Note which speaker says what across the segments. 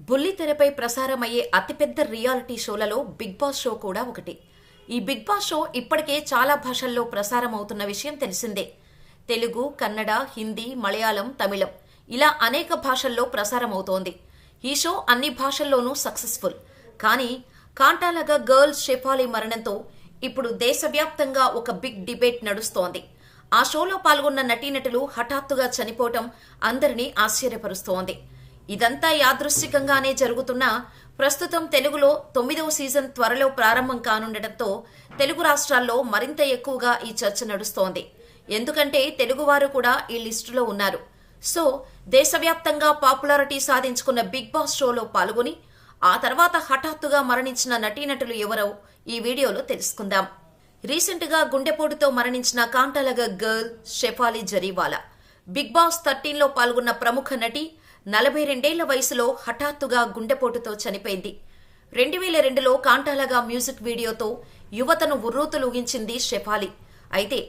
Speaker 1: బుల్లితెరపై ప్రసారమయ్యే అతిపెద్ద reality షోలలో big boss show కూడా ఒకటి. ఈ బిగ్ బాస్ షో ఇప్పటికే చాలా భాషల్లో ప్రసారం అవుతున్న విషయం తెలిసిందే. తెలుగు, కన్నడ, హిందీ, మలయాళం, తమిళం ఇలా అనేక భాషల్లో ప్రసారం అవుతోంది. ఈ షో అన్ని భాషల్లోనూ సక్సెస్ఫుల్. కానీ కాంటాలగా గర్ల్ షెఫాలి మరణంతో ఇప్పుడు దేశవ్యాప్తంగా ఒక బిగ్ డిబేట్ నడుస్తోంది. ఆ షోలో పాల్గొన్న నటీనటులు హఠాత్తుగా చనిపోవటం అందరినీ ఆశ్చర్యపరుస్తోంది. ఇదంతా యాదృశ్చికంగానే జరుగుతున్నా ప్రస్తుతం తెలుగులో 9వ సీజన్ త్వరలో ప్రారంభం కానుండటంతో తెలుగు రాష్ట్రాల్లో మరింత ఎక్కువగా ఈ చర్చ నడుస్తోంది. ఎందుకంటే తెలుగువారు కూడా ఈ లిస్టులో ఉన్నారు. సో దేశవ్యాప్తంగా పాపులారిటీ సాధించుకున్న బిగ్ బాస్ షోలో పాల్గొని ఆ తర్వాత హఠాత్తుగా మరణించిన నటీనటులు ఎవరో ఈ వీడియోలో తెలుసుకుందాం. రీసెంట్ గా గుండెపోటుతో మరణించిన కాంటాలగా girl Shefali Jariwala big boss 13లో పాల్గొన్న ప్రముఖ నటి 42 వయసులో హఠాత్తుగా గుండెపోటుతో చనిపోయింది. 2002లో కాంటాలగా మ్యూజిక్ వీడియోతో యువతను ఉర్రూతలూగించింది షెఫాలి. అయితే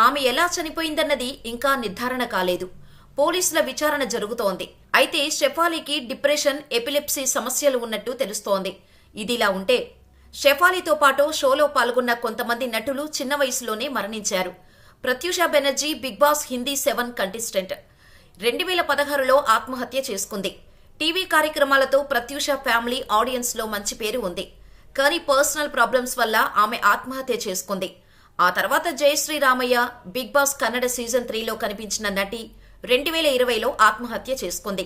Speaker 1: ఆమె ఎలా చనిపోయిందన్నది ఇంకా నిర్ధారణ కాలేదు. పోలీసుల విచారణ జరుగుతోంది. అయితే షెఫాలికి డిప్రెషన్, ఎపిలెప్సీ సమస్యలు ఉన్నట్టు తెలుస్తోంది. ఇదిలా ఉంటే షెఫాలితో పాటు షోలో పాల్గొన్న కొంతమంది నటులు చిన్న వయసులోనే మరణించారు. Pratyusha Banerjee Bigg Boss Hindi 7 contestant 2016లో ఆత్మహత్య చేసుకుంది. టీవీ కార్యక్రమాలతో ప్రత్యూష ఫ్యామిలీ ఆడియన్స్ లో మంచి పేరు ఉంది. కానీ పర్సనల్ ప్రాబ్లమ్స్ వల్ల ఆమె ఆత్మహత్య చేసుకుంది. ఆ తర్వాత Jayashree Ramaiah Bigg Boss Kannada season 3లో కనిపించిన నటి 2020లో ఆత్మహత్య చేసుకుంది.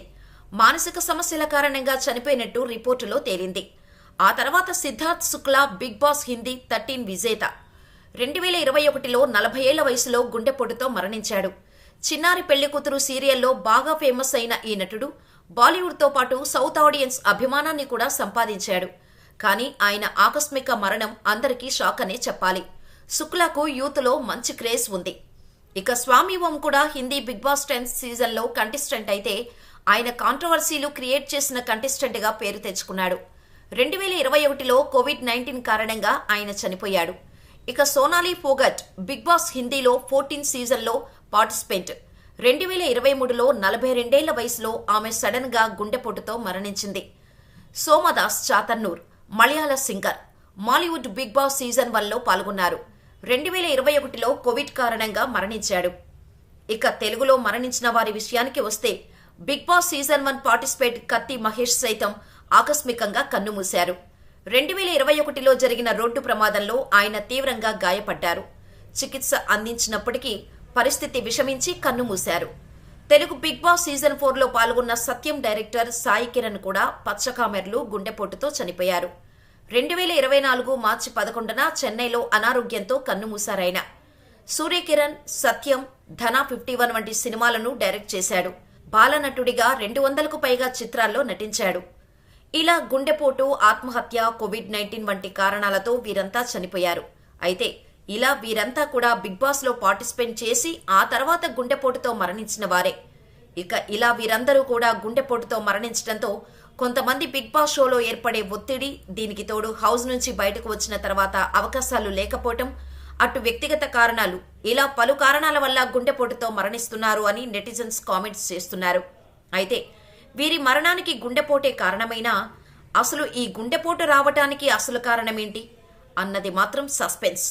Speaker 1: మానసిక సమస్యల కారణంగా చనిపోయినట్టు రిపోర్టులో తేలింది. ఆ తర్వాత సిద్ధార్థ్ శుక్లా బిగ్ బాస్ హిందీ 13 విజేత 2021లో 40 ఏళ్ల వయసులో గుండెపోటుతో మరణించాడు. చిన్నారి పెళ్లి కూతురు సీరియల్లో బాగా ఫేమస్ అయిన ఈ నటుడు బాలీవుడ్తో పాటు సౌత్ ఆడియన్స్ అభిమానాన్ని కూడా సంపాదించాడు. కానీ ఆయన ఆకస్మిక మరణం అందరికీ షాక్ అనే చెప్పాలి. శుక్లాకు యూత్లో మంచి క్రేజ్ ఉంది. ఇక స్వామి ఓం కూడా హిందీ బిగ్ బాస్ 10 సీజన్లో కంటెస్టెంట్ అయితే ఆయన కాంట్రవర్సీలు క్రియేట్ చేసిన కంటెస్టెంట్గా పేరు తెచ్చుకున్నాడు. 2021లో కోవిడ్-19 కారణంగా ఆయన చనిపోయాడు. ఇక సోనాలి ఫోగట్ బిగ్ బాస్ హిందీలో 14 సీజన్లో పార్టిసిపెంట్ 2023లో 42 ఏళ్ల వయసులో ఆమె సడన్ గా గుండెపోటుతో మరణించింది. సోమదాస్ చాతన్నూర్ మలయాళ singer Mollywood Bigg Boss season 1లో పాల్గొన్నారు. 2021లో కోవిడ్ కారణంగా మరణించాడు. ఇక తెలుగులో మరణించిన వారి విషయానికి వస్తే big Boss season 1 participate Kathi Mahesh సైతం ఆకస్మికంగా కన్నుమూశారు. 2021లో జరిగిన రోడ్డు ప్రమాదంలో ఆయన తీవ్రంగా గాయపడ్డారు. చికిత్స అందించినప్పటికీ పరిస్థితి విషమించి కన్నుమూశారు. తెలుగు బిగ్ బాస్ సీజన్ 4లో పాల్గొన్న సత్యం డైరెక్టర్ సాయి కిరణ్ కూడా పచ్చకామెర్లు గుండెపోటుతో చనిపోయారు. 2024 మార్చి 11న చెన్నైలో అనారోగ్యంతో కన్నుమూశారాయన. సూర్యకిరణ్, సత్యం, ధనా 51 వంటి సినిమాలను డైరెక్ట్ చేశాడు. బాలనటుడిగా 200కు పైగా చిత్రాల్లో నటించాడు. ఇలా గుండెపోటు, ఆత్మహత్య, కోవిడ్-19 వంటి కారణాలతో వీరంతా చనిపోయారు. అయితే ఇలా వీరంతా కూడా బిగ్ బాస్ లో పార్టిసిపేట్ చేసి ఆ తర్వాత గుండెపోటుతో మరణించిన వారే. ఇక ఇలా వీరందరూ కూడా గుండెపోటుతో మరణించడంతో కొంతమంది బిగ్ బాస్ షోలో ఏర్పడే ఒత్తిడి, దీనికి తోడు హౌస్ నుంచి బయటకు వచ్చిన తర్వాత అవకాశాలు లేకపోవటం, అటు వ్యక్తిగత కారణాలు, ఇలా పలు కారణాల వల్ల గుండెపోటుతో మరణిస్తున్నారు అని నెటిజన్స్ కామెంట్స్ చేస్తున్నారు. అయితే వీరి మరణానికి గుండెపోటే కారణమైనా అసలు ఈ గుండెపోటు రావటానికి అసలు కారణమేంటి అన్నది మాత్రం సస్పెన్స్.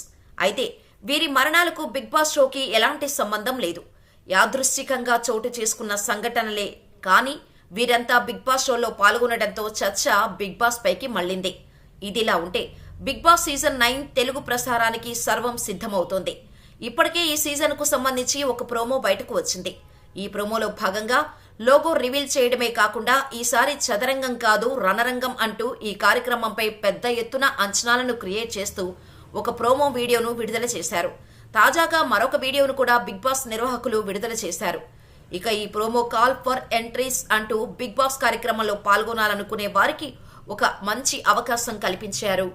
Speaker 1: అయితే వీరి మరణాలకు బిగ్ బాస్ షోకి ఎలాంటి సంబంధం లేదు. యాదృశ్చికంగా చోటు చేసుకున్న సంఘటనలే. కానీ వీరంతా బిగ్ బాస్ షోలో పాల్గొనడంతో చర్చ బిగ్ బాస్ పైకి మళ్లింది. ఇదిలా ఉంటే బిగ్ బాస్ సీజన్ 9 తెలుగు ప్రసారానికి సర్వం సిద్ధమవుతోంది. ఇప్పటికే ఈ సీజన్ కు సంబంధించి ఒక ప్రోమో బయటకు వచ్చింది. ఈ ప్రోమోలో భాగంగా లోగో రివీల్ చేయడమే కాకుండా ఈసారి చదరంగం కాదు రణరంగం అంటూ ఈ కార్యక్రమంపై పెద్ద ఎత్తున అంచనాలను క్రియేట్ చేస్తూ ఒక ప్రోమో వీడియోను విడుదల చేశారు. తాజాగా మరొక వీడియోను కూడా బిగ్ బాస్ నిర్వాహకులు విడుదల చేశారు. ఇక ఈ ప్రోమో కాల్ ఫర్ ఎంట్రీస్ అంటూ బిగ్ బాస్ కార్యక్రమంలో పాల్గొనాలనుకునే వారికి ఒక మంచి అవకాశం కల్పించారు.